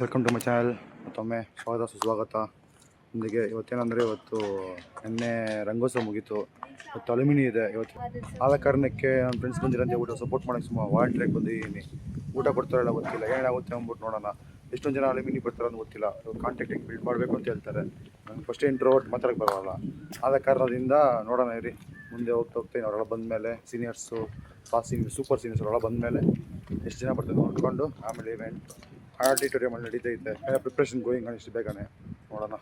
Welcome to my channel. ಮತ್ತೊಮ್ಮೆ ಸ್ವಾಗತ ಸುಸ್ವಾಗತ. ನಿಮಗೆ ಇವತ್ತೇನೆಂದರೆ ಇವತ್ತು ನಿನ್ನೆ ರಂಗೋತ್ಸವ ಮುಗೀತು. ಇವತ್ತು ಅಲ್ಯೂಮಿನಿ ಇದೆ. ಇವತ್ತು ಆದ ಕಾರಣಕ್ಕೆ ನನ್ನ ಫ್ರೆಂಡ್ಸ್ ಬಂದಿರಂತೆ ಊಟ ಸಪೋರ್ಟ್ ಮಾಡೋಕ್ಕೆ ಸುಮ್ಮ ವಾಲಂಟಿಯರ್ಗೆ ಬಂದಿದ್ದೀನಿ. ಊಟ ಕೊಡ್ತಾರಲ್ಲ ಗೊತ್ತಿಲ್ಲ, ಏನಾಗುತ್ತೆ ಅಂದ್ಬಿಟ್ಟು ನೋಡೋಣ. ಎಷ್ಟೊಂದು ಜನ ಅಲ್ಯೂಮಿನಿ ಬರ್ತಾರೆ ಅಂತ ಗೊತ್ತಿಲ್ಲ. ಕಾಂಟ್ಯಾಕ್ಟ್ ಹೆಂಗೆ ಬಿಲ್ಡ್ ಮಾಡಬೇಕು ಅಂತ ಹೇಳ್ತಾರೆ. ನನಗೆ ಫಸ್ಟ್ ಇಂಟ್ರೋವರ್ಟ್ ಮಾತಾಡೋಕ್ಕೆ ಬರೋಲ್ಲ. ಆದ ಕಾರಣದಿಂದ ನೋಡೋಣ ಇರಿ, ಮುಂದೆ ಹೋಗ್ತೀನಿ. ಅವರೆಲ್ಲ ಬಂದಮೇಲೆ ಸೀನಿಯರ್ಸು ಸೂಪರ್ ಸೀನಿಯರ್ಸ್ ಅವರೆಲ್ಲ ಬಂದಮೇಲೆ ಎಷ್ಟು ಜನ ಬರ್ತಾರೆ ನೋಡ್ಕೊಂಡು ಆಮೇಲೆ ಇವೆಂಟ್ ಆಡಿಟೋರಿಯಮಲ್ಲಿ ನಡೀತೈತೆ. ಪ್ರಿಪ್ರೇಷನ್ ಗೋಯಿಂಗ್ ಇಷ್ಟು ಬೇಗನೆ ನೋಡೋಣ.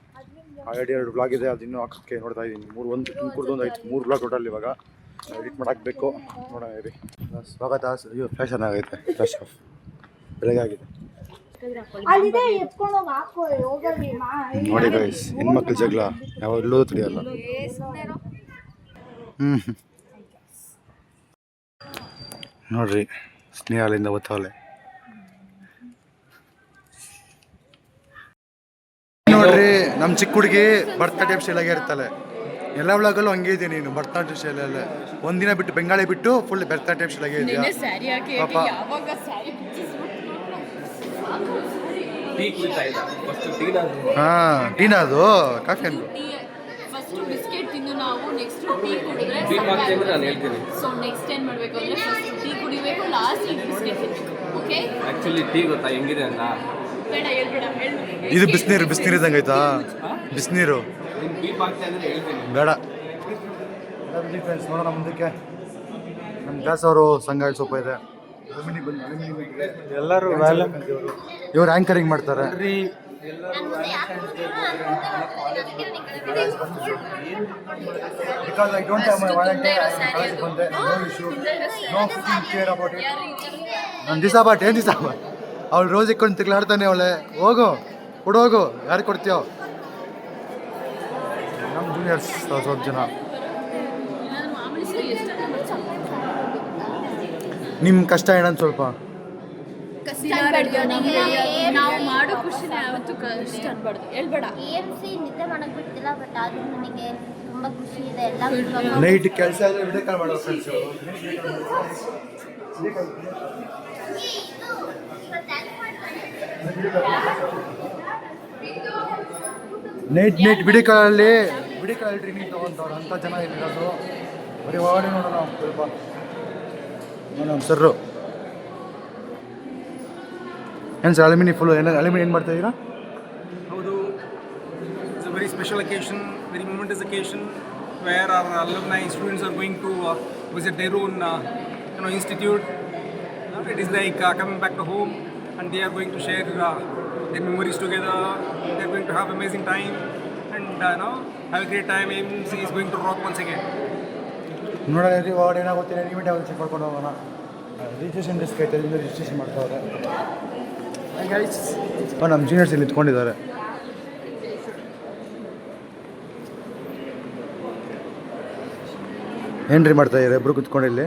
ಆಲ್ರೆಡಿ 2 ಬ್ಲಾಗ್ ಇದೆ, ಅದು ಇನ್ನೂ ಹಾಕೋಕ್ಕೆ ನೋಡ್ತಾ ಇದ್ದೀನಿ. 3 ಆಯ್ತು, 3 ಬ್ಲಾಗ್ ಟೋಟಲ್ ಇವಾಗ ಎಡಿಟ್ ಮಾಡಿ ಹಾಕಬೇಕು. ನೋಡೋಣ ಇರಿ. ಸ್ವಾಗತ. ಅಯ್ಯೋ ಫ್ಯಾಷನ್ ಆಗೈತೆ, ಫ್ಯಾಷ್ ಆಫ್ ಬೆಳಗ್ಗೆ ಆಗಿದೆ ನೋಡಿ ಗೈಸ್. ಹೆಣ್ಮಕ್ಳು ಜಗಳ ಯಾವಾಗಲೂ ತಿಳಿಯಲ್ಲ. ನೋಡ್ರಿ, ಸ್ನೇಹಾಲಿಂದ ಗೊತ್ತಾಗಲೆ. ನೋಡ್ರಿ, ನಮ್ಮ ಚಿಕ್ಕ ಹುಡುಗಿ ಭರತನಾಟ್ಯ ಶೈಲಿಯಾಗೆ ಇರ್ತಾಳೆ. ಎಲ್ಲ ಒಳಗಲ್ಲೂ ಹಂಗೆ ಇದೆ ನೀನು. ಭರತನಾಟ್ಯ ಶೈಲಿಯಲ್ಲೇ ಒಂದಿನ ಬಿಟ್ಟು ಬೆಂಗಾಳಿ ಬಿಟ್ಟು ಫುಲ್ ಭರತನಾಟ್ಯ ಶೈಲಿಯಾಗೆ ಇದೆಯಾ ಪಾಪ. ಹಾಂ, ಟೀನಾ ಅದು ಕಾಫಿ ಅನ್ಕೋ. ಫಸ್ಟ್ ಬಿಸ್ಕೆಟ್ ತಿಂದು ನಾವು ನೆಕ್ಸ್ಟ್ ಟೀ ಕುಡಿದ್ರೆ ನಾನು ಹೇಳ್ತೀನಿ. ಸೊ ನೆಕ್ಸ್ಟ್ ಏನು ಮಾಡಬೇಕು ಅಂದ್ರೆ ಫಸ್ಟ್ ಟೀ ಕುಡಿಬೇಕು, ಲಾಸ್ಟ್ ಬಿಸ್ಕೆಟ್ ತಿನ್ನಬೇಕು. ಓಕೆ, ಆಕ್ಚುಲಿ ಟೀ ಗೊತ್ತಾ ಹೆಂಗಿದೆ ಅಂತ? ಬೇಡ ಹೇಳ್ಬೇಡ. ಇದು ಬಿಸಿನೀರು ಇದ್ದಂಗೆ ಆಯ್ತಾ? ಬಿಸಿನೀರು ಬೇಡ. ಫ್ರೆಂಡ್ಸ್ ನೋಡೋಣ ಮುಂದಕ್ಕೆ. ನಮ್ಮ ಗ್ಯಾಸ್ ಅವರು ಸಂಘ ಸ್ವಲ್ಪ ಇದೆ. ಎಲ್ಲರೂ ಇವ್ರು ಆ್ಯಂಕರಿಂಗ್ ಮಾಡ್ತಾರೆ. Because I don't have my volunteer, college ಬಂದೆ. No issue. No fucking care about it. ನಾನು ದಿಸಾಬಾಟ್ ಏನು ದಿಸಾಬಾಟ್ ಅವಳು ರೋಸ್ ಇಕ್ಕೊಂಡು ತಿರ್ಲಾಡ್ತಾನೆ ಅವಳೆ. ಹೋಗು ಕೊಡೋಗು, ಯಾರು ಕೊಡ್ತೀಯೋ? ನಮ್ಮ ಜೂನಿಯರ್ಸ್ ಸ್ವಲ್ಪ ಜನ. ನಿಮ್ಮ ಕಷ್ಟ ಏನಂತ ಸ್ವಲ್ಪ ನಾವು ಮಾಡೋ ಖುಷಿನೇ ಯಾವತ್ತೂ ಕಷ್ಟ ಅನ್ಬಾರ್ದು. ಹೇಳ್ಬೇಡ. AMC ನಿದ್ದೆ ಮಾಡಕ್ ಬಿಡ್ತಿಲ್ಲ, ಬಟ್ ಅದು ನನಗೆ ತುಂಬಾ ಖುಷಿ ಇದೆ. ಎಲ್ಲ ನೈಟ್ ಕೆಲಸ ಆದರೆ ವಿಡಿಯೋ ಕಾಲ್ ಮಾಡೋ ಫ್ರೆಂಡ್ಸ್. ನೈಟ್ ವಿಡಿಯೋ ಕಾಲಲ್ಲಿ ಟ್ರೈನಿಂಗ್ ತೊಗೊಂತವ್ರು ಅಂಥ ಜನ ಇರೋದು. ಬರೀ ಹೊರಗಡೆ ನೋಡೋಣ ಸ್ವಲ್ಪ. ನೋಡೋಣ ಸರ್ರು ಏನು ಸರ್ ಅಲ್ಯೂಮಿನಿ ಫುಲ್ ಅಲ್ಯೂಮಿನಿ ಏನು ಮಾಡ್ತಾ ಇದ್ದೀರಾ? ಹೌದು, it's a very special occasion, very momentous occasion where our alumni students are going to visit their own institute. It is like coming back to home, and they are going to share their memories together. They are going to have amazing time and have a great time. AMC is going to rock once again. ನೋಡೋಣ ಹೊರಗಡೆ ಏನಾಗುತ್ತೆ. Immediate ಆಗಿ check ಮಾಡ್ಕೊಂಡು ಹೋಗೋಣ. Registration desk ಐತೆ, registration ಮಾಡ್ತಾವ್ರೆ. ನಮ್ಮ juniors ಇಲ್ಲಿ ಇತ್ಕೊಂಡಿದ್ದಾರೆ. ಏನ್ರಿ ಮಾಡ್ತಾ ಇದ್ದಾರೆ ಇಬ್ಬರು ಕುತ್ಕೊಂಡು ಇಲ್ಲಿ?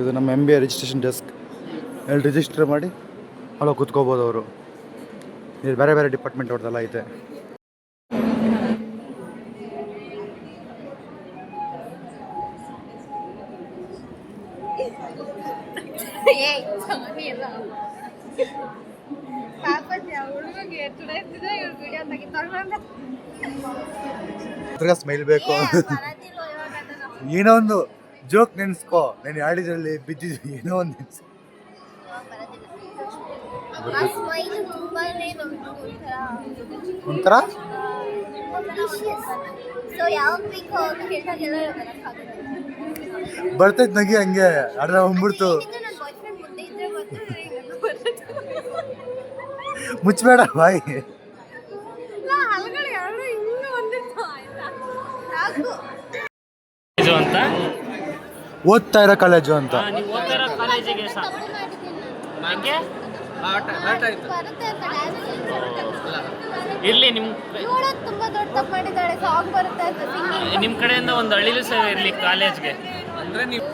ಇದು ನಮ್ಮ MBA ರಿಜಿಸ್ಟ್ರೇಷನ್ ಡೆಸ್ಕ್. ಇಲ್ಲಿ ರಿಜಿಸ್ಟರ್ ಮಾಡಿ ಅಲ್ಲ ಕುತ್ಕೋಬೋದು ಅವರು. ಇಲ್ಲಿ ಬೇರೆ ಬೇರೆ ಡಿಪಾರ್ಟ್ಮೆಂಟ್ ಅವ್ರದ್ದೆಲ್ಲ ಐತೆ. ಸ್ಮೈಲ್ ಬೇಕು. ಏನೋ ಒಂದು ಜೋಕ್ ನೆನ್ಸ್ಕೋ. ನಾನು ಆಡಿದ್ರಲ್ಲಿ ಬಿದ್ದಿದ್ದು ಏನೋ ಒಂದು ನೆನ್ಸ್ಕೊ. ಒಂಥರ ಬರ್ತೈತೆ ನಗಿ ಹಂಗೆ ಅಡ್ರ ಹೋಗ್ಬಿಡ್ತು. ಮುಚ್ಚಬೇಡ ಬಾಯಿ. ಅಂತ ಓದ್ತಾ ಇರೋ ಕಾಲೇಜು ಅಂತ. ಕಾಲೇಜಿಗೆ ಇರ್ಲಿ. ನಿಮ್ಮ ಕಡೆಯಿಂದ ಒಂದು ಅಳಿಲು ಸೇವೆ ಇರಲಿ ಕಾಲೇಜ್ಗೆ ಅಂದ್ರೆ ನೀವು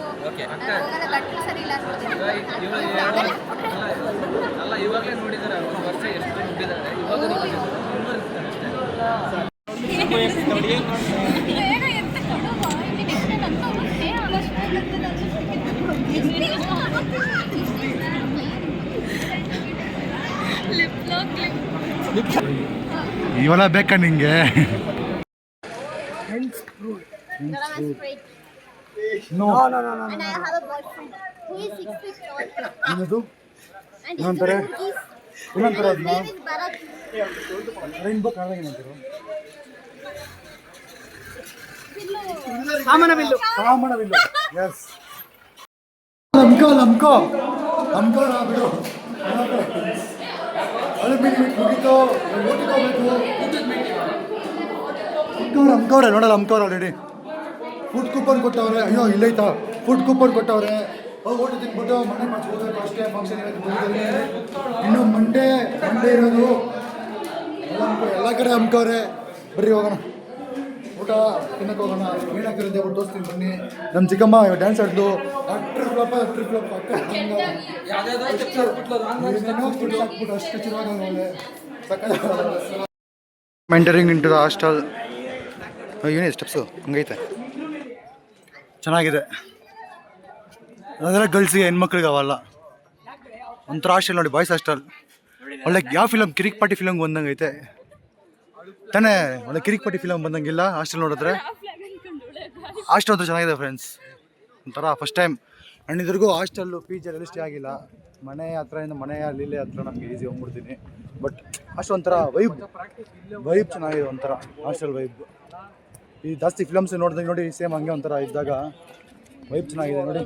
ಅಲ್ಲ ಇವಾಗಲೇ ನೋಡಿದ್ದಾರೆ. ವರ್ಷ ಎಷ್ಟು ನೋಡಿದ್ದಾರೆ ಇವಾಗ ಇವೆಲ್ಲ ಬೇಕಾ ನಿಂಗೆ? lemon Sprite. No And I have a boyfriend. He is 6 feet tall. ಏನದು And ಏನಂತಾರೆ? ಏನಂತಾರೆ his ಅದನ್ನ? name is Bharat. Rainbow Kannada ಏನಂತಾರೆ? ಕಾಮನವಿಲ್ಲು. ಎಸ್. ಲಮ್ಕೋ ನಾ ಬಿಡು. ಮುಗಿತು ಅಮ್ಕವ್ರೆ ನೋಡಲ್ಲ ಅಮ್ಕವ್ರೆ ಆಲ್ರೆಡಿ ಫುಡ್ ಕೂಪನ್ ಕೊಟ್ಟವ್ರೆ. ಅಯ್ಯೋ ಇಲ್ಲೈತಾ ಫುಡ್ ಕೂಪನ್ ಕೊಟ್ಟವ್ರೆ. ಊಟ ತಿನ್ಬಿಟ್ಟು ಮನೆ ಮಾಡಿಸ್ಕೋಬೇಕು ಅಷ್ಟೇ. ಫಂಕ್ಷನ್ ಇನ್ನು ಮಂಡೇ ಇರೋದು ಎಲ್ಲ ಕಡೆ ಅಮ್ಕವ್ರೆ. ಬರ್ರಿ ಹೋಗೋಣ ಊಟ ತಿನ್ನಕ್ಕೆ ಹೋಗೋಣ. ಏನಾಗ್ತಿರುತ್ತೆ ಊಟ ತೋರಿಸ್ತೀನಿ ಬನ್ನಿ. ನಮ್ಮ ಚಿಕ್ಕಮ್ಮ ಡ್ಯಾನ್ಸ್ ಆಡ್ದು ಟ್ರಿಪ್ ಅಷ್ಟು ಚೆನ್ನಾಗಿ ಮೆಂಟರಿಂಗ್ ಇಂಟು ದ ಹಾಸ್ಟೆಲ್. ಏನೇ ಸ್ಟೆಪ್ಸು ಹಂಗೈತೆ ಚೆನ್ನಾಗಿದೆ. ಅದೆಲ್ಲ ಗರ್ಲ್ಸಿಗೆ ಹೆಣ್ಮಕ್ಳಿಗೆ ಅವಲ್ಲ. ಒಂಥರ ಹಾಸ್ಟೆಲ್ ನೋಡಿ, ಬಾಯ್ಸ್ ಹಾಸ್ಟೆಲ್. ಒಳ್ಳೆ ಯಾವ ಫಿಲಮ್ ಕಿರಿಕ್ ಪಾರ್ಟಿ ಫಿಲಮ್ಗೆ ಬಂದಂಗೆ ಐತೆ ತಾನೇ. ಒಳ್ಳೆ ಕಿರಿಕ್ ಪಾರ್ಟಿ ಫಿಲಮ್ ಬಂದಂಗಿಲ್ಲ ಹಾಸ್ಟೆಲ್ ನೋಡಿದ್ರೆ. ಹಾಸ್ಟೆಲ್ ಹತ್ರ ಚೆನ್ನಾಗಿದೆ ಫ್ರೆಂಡ್ಸ್. ಒಂಥರ ಫಸ್ಟ್ ಟೈಮ್ ನಾನು ಇದ್ರಿಗೂ ಹಾಸ್ಟೆಲ್ಲು ಪಿ ಜಿ ಅಲ್ಲಿ ಸ್ಟೇ ಆಗಿಲ್ಲ. ಮನೆ ಹತ್ರದಿಂದ ಮನೆಯ ಲೀಲೆ ಹತ್ರ ನಮಗೆ ಈಸಿ ಹೋಗ್ಬಿಡ್ತೀನಿ. ಬಟ್ ಅಷ್ಟು ಒಂಥರ ವೈಬ್ ಚೆನ್ನಾಗಿದೆ. ಒಂಥರ ಹಾಸ್ಟೆಲ್ ವೈಬ್. ಈ ಜಾಸ್ತಿ ಫಿಲಮ್ಸ್ ನೋಡಿ ಸೇಮ್ ಹಂಗೆ ಒಂಥರ ಇದ್ದಾಗ ವೈಬ್ ಚೆನ್ನಾಗಿದೆ ನೋಡಿ.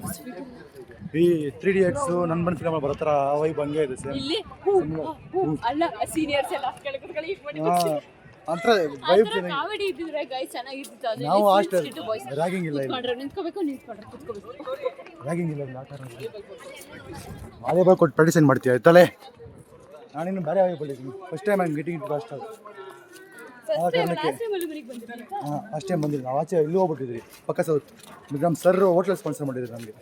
ಈ 3 Idiots ನನ್ನ ಬಂದು ಫಿಲಮಲ್ಲಿ ಬರೋ ಥರ ಆ ವೈಬ್ ಹಂಗೆ ಇದೆ ಸೇಮ್. ಅಲ್ಲ ಸೀನಿಯರ್ಸ್ ಎಲ್ಲ ಕೆಳಗಡೆ ಒಂಥರ ವೈಬ್ ಕಾಮಿಡಿ ಇದ್ದಿದ್ರೆ ಗೈಸ್ ಚೆನ್ನಾಗಿರ್ತಿತ್ತು. ಅದು ನಾವು ಹಾಸ್ಟೆಲ್ ರ್ಯಾಗಿಂಗ್ ಇಲ್ಲ ಇಲ್ಲಿ. ನಿಂತ್ಕೋಬೇಕು ಕುತ್ಕೋಬೇಕು. ರ್ಯಾಗಿಂಗ್ ಇಲ್ಲ ಇಲ್ಲಿ. ಆಟ ವಾಲಿಬಾಲ್ ಕೊಟ್ಟು ಪಾರ್ಟಿಸಿಪೇಟ್ ಮಾಡ್ತೀಯ ಆಯ್ತಲ್ಲೇ. ನಾನಿನ್ನು ಬೇರೆ ಆಗಿಬಿಟ್ಟಿದ್ದೀನಿ. ಫಸ್ಟ್ ಟೈಮ್ ಐಮ್ ಗೆಟಿಂಗ್ ಇಟ್ಟು ಹಾಸ್ಟೆಲ್. ಆ ಕಾರಣಕ್ಕೆ ಫಸ್ಟ್ ಟೈಮ್ ಬಂದಿಲ್ಲ. ನಾವು ಆಚೆ ಇಲ್ಲೂ ಹೋಗ್ಬಿಟ್ಟಿದ್ರಿ ಪಕ್ಕ ಸೌತ್. ನಮ್ಮ ಸರ್ ಹೋಟ್ಲಲ್ಲಿ ಸ್ಪಾನ್ಸರ್ ಮಾಡಿದ್ರು ನಮಗೆ.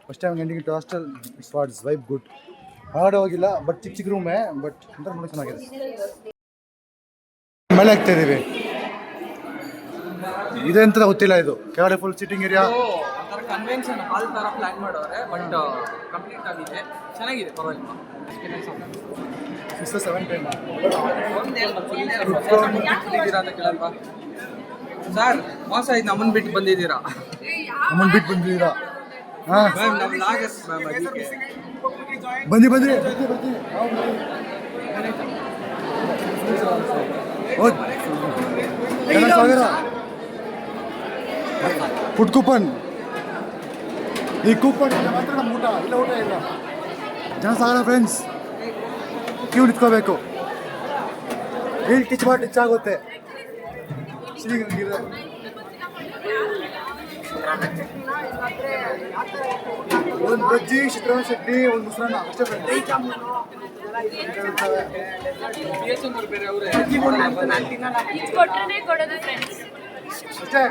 ಫಸ್ಟ್ ಟೈಮ್ ಗೆಟಿಂಗ್ ಇಟ್ಟು hostel. It's what's vibe good. ಹೊರಗಡೆ ಹೋಗಿಲ್ಲ ಬಟ್ ಚಿಕ್ಕ ರೂಮೇ. ಬಟ್ ಒಂಥರ ನೋಡಿ ಚೆನ್ನಾಗಿದೆ. ಮೇಲೆ ಆಗ್ತಾ ಇದ್ದೀವಿ. ಇದೆ ಅಂತ ಗೊತ್ತಿಲ್ಲ. ಇದು ಕೆಳಗಡೆ ಫುಲ್ ಸಿಟ್ಟಿಂಗ್ ಏರಿಯಾ. ಒಂಥರ ಕನ್ವೆನ್ಷನ್ ಹಾಲ್ ಥರ ಪ್ಲಾನ್ ಮಾಡೋರೆ. ಬಟ್ ಕಂಪ್ಲೀಟ್ ಆಗಿದೆ, ಚೆನ್ನಾಗಿದೆ, ಪರವಾಗಿಲ್ಲ. 6 or 7 ಟೈಮ್ ಅಂತ ಕೇಳಲ್ವಾ ಸರ್? ಮೋಸ ಆಯ್ತು, ನಮ್ಮನ್ನು ಬಿಟ್ಟು ಬಂದಿದ್ದೀರಾ. ಹಾಂ ನಮ್ಮ ಲಾಗಸ್ ಮ್ಯಾಮ್ ಅದಕ್ಕೆ ಬನ್ನಿ ಸಾಗರ ಫುಡ್ ಕೂಪನ್. ಈ ಕೂಪನ್ ಮಾತ್ರ ನಮ್ಮ ಊಟ ಇಲ್ಲ. ಜನಸಾಗರ ಫ್ರೆಂಡ್ಸ್ ಕ್ಯೂ ನಿಂತ್ಕೋಬೇಕು. ಇಲ್ಲಿ ಟಚ್ ಆಗುತ್ತೆ. ಒಂದು ಬಜ್ಜಿ, ಚಿತ್ರಾನ್ನ ಚಟ್ನಿ, ಒಂದು ಮೊಸರನ್ನ ಅಷ್ಟೇ ಫ್ರೆಂಡ್ಸ್. ಅಷ್ಟೇ.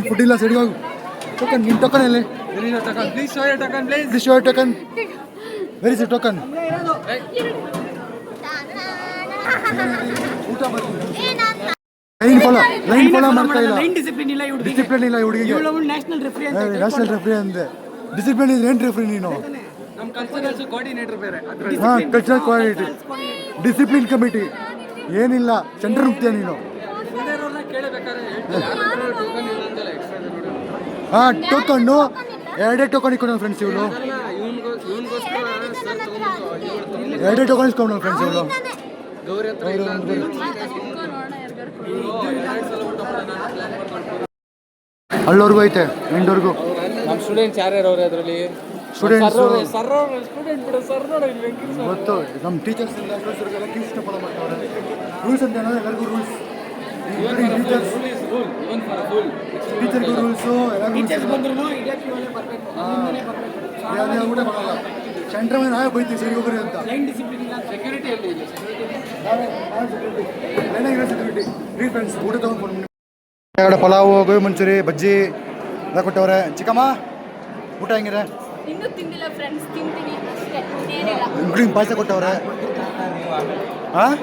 ಫುಡ್ ಇಲ್ಲ ಸೈಡಿಗೆ ಹೋಗು. ಟೋಕನ್ ನಿಮ್ಮ ಟೋಕನ್ ಎಲ್ಲಿ? Please show your token please. Please show your token. Where is your token? ಊಟ ಲೈನ್ ಫಾಲೋ ಮಾಡ್ತಾ ಇಲ್ಲ. ಡಿಸಿಪ್ಲಿನ್ ಇಲ್ಲ ಹುಡುಗಿಗೆ. ನ್ಯಾಷನಲ್ ರೆಫ್ರಿ ಅಂದೆ. ಡಿಸಿಪ್ಲಿನ್ ಇದ್ರೆ ಏನು ರೆಫ್ರಿ ನೀನು? ನಮ್ಮ ಕಲ್ಚರಲ್ ಕೋಆರ್ಡಿನೇಟರ್ ಬೇರೆ. ಹಾಂ, ಕಲ್ಚರಲ್ ಕೋಆರ್ಡಿನೇಟರ್, ಡಿಸಿಪ್ಲಿನ್ ಕಮಿಟಿ ಏನಿಲ್ಲ. ಸೆಂಟರ್ ಮುಗ್ತೀಯ ನೀನು. ಹಾಂ, ಟೋಕನ್ನು 2 ಟೋಕನ್ ಇಟ್ಕೊಂಡು ಫ್ರೆಂಡ್ಸ್. ಇವರು 2 ಟೋಕನ್ ಇಸ್ಕೊಂಡು ಫ್ರೆಂಡ್ಸ್. ಇವರು ಅಲ್ಲವರೆಗೂ ಐತೆ, ಎಂಡ್ವರೆಗೂ. ನಮ್ಮ ಸ್ಟೂಡೆಂಟ್ಸ್ ಯಾರ್ಯಾರು ಅವ್ರೆ ಅದರಲ್ಲಿ? ಸ್ಟೂಡೆಂಟ್ಸ್ ಸ್ಟೂಡೆಂಟ್ ಗೊತ್ತು. ನಮ್ಮ ಟೀಚರ್ಸ್ ಎಲ್ಲ ಇಷ್ಟ ಫಾಲೋ ಮಾಡ್ತಾರೆ. ರೂಲ್ಸ್ ಅಂತ ಏನೋ ಎಲ್ಲರಿಗೂ ರೂಲ್ಸ್. ಟೀಚರ್ಗೂ ರೂಲ್ಸು, ಊಟ ಮಾಡಲ್ಲ. ಸೆಂಟ್ರ್ ಮೇಲೆ ನಾವೇ ಬೈತೀವಿ ಸರಿ ಹೋಗ್ರಿ ಅಂತ. ಸೆಕ್ಯೂರಿಟಿಯಲ್ಲಿ ಸೆಕ್ಯೂರಿಟಿ ರೀ ಫ್ರೆಂಡ್ಸ್. ಊಟ ತೊಗೊಂಡು ಕಡೆ ಪಲಾವು, ಗೋಬಿ ಮಂಚೂರಿ, ಬಜ್ಜಿ ಎಲ್ಲ ಕೊಟ್ಟವ್ರೆ. ಚಿಕ್ಕಮ್ಮ ಊಟ ಹೆಂಗಿದೆ? ಇನ್ನೂ ತಿಂದಿಲ್ಲ ಫ್ರೆಂಡ್ಸ್, ತಿಂತೀನಿ ಅಷ್ಟೇ, ಏನಿಲ್ಲ. ಇಂಕ್ಲೂಡಿಂಗ್ ಪಾಯಸ ಕೊಟ್ಟವ್ರೆ. ಹಾಂ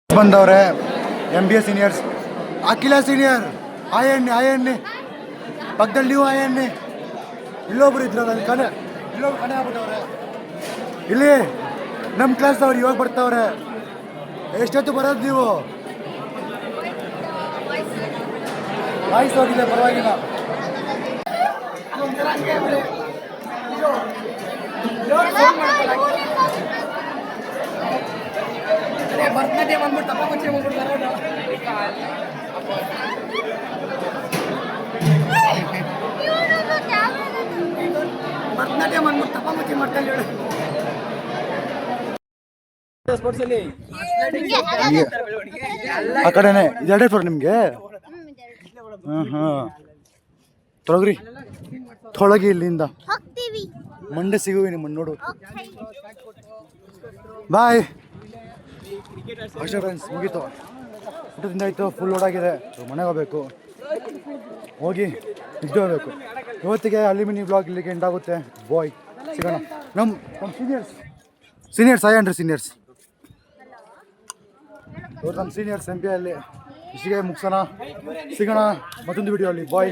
ಬಂದವ್ರೆ. MBA ಸೀನಿಯರ್ಸ್, ಅಖಿಲ ಸೀನಿಯರ್, ಆಯಣ್ಣೆ ಪಕ್ಕದಲ್ಲಿ ನೀವು ಆಯಣ್ಣೆ. ಇಲ್ಲೊಬ್ರು ಇದ್ರಲ್ಲ ಅಲ್ಲಿ ಇಲ್ಲೊಬ್ರು ಕಣೆ ಆಗ್ಬಿಟ್ಟವ್ರೆ. ಇಲ್ಲಿ ನಮ್ಮ ಕ್ಲಾಸ್ದವ್ರು ಇವಾಗ ಬರ್ತಾವ್ರೆ. ಎಷ್ಟೊತ್ತು ಬರೋದು ನೀವು? ವಾಯ್ಸ್ ಹೋಗಿದೆ, ಪರವಾಗಿಲ್ಲ. ಭರತನಾಟ್ಯ ಬಂದ್ಬಿಟ್ಟು ತಪ್ಪ ಮುಚ್ಚೆ ಭರತನಾಟ್ಯ ಬಂದ್ಬಿಟ್ಟು ತಪ್ಪ ಮುಚ್ಚೆ ಮಾಡ್ಕೊಂಡು ಹೇಳಿ. ಆ ಕಡೆನೆ ಇದೆರಡೇ ಫ್ಲೋರ್ ನಿಮಗೆ? ಹಾಂ ತೊಳಗ್ರಿ, ತೊಳಗಿ ಇಲ್ಲಿಂದ ಹೋಗ್ತೀವಿ. ಮಂಡೆ ಸಿಗುವೆ ನಿಮ್ಮನ್ನು ನೋಡು. ಬಾಯ್. ಅಷ್ಟೇ ಫ್ರೆಂಡ್ಸ್, ಮುಗೀತು. ಊಟ ತಿಂದಾಯ್ತು, ಫುಲ್ ಓಡಾಗಿದೆ. ಮನೆಗೆ ಹೋಗ್ಬೇಕು, ಹೋಗಿ ನಿದ್ದೆ ಹೋಗ್ಬೇಕು. ಇವತ್ತಿಗೆ ಅಲ್ಯೂಮಿನಿ ಬ್ಲಾಗ್ ಇಲ್ಲಿಗೆ ಎಂಡ್ ಆಗುತ್ತೆ. ಬಾಯ್, ಸಿಗೋಣ. ನಮ್ಮ ಸೀನಿಯರ್ಸ್ ಆಯನ್ರಿ ಸೀನಿಯರ್ಸ್, ಇವ್ರು ನಮ್ಮ ಸೀನಿಯರ್ಸ್ MP ಅಲ್ಲಿ. ಇಷ್ಟಿಗೆ ಮುಗಿಸೋಣ, ಸಿಗೋಣ ಮತ್ತೊಂದು ವಿಡಿಯೋ ಅಲ್ಲಿ. ಬಾಯ್.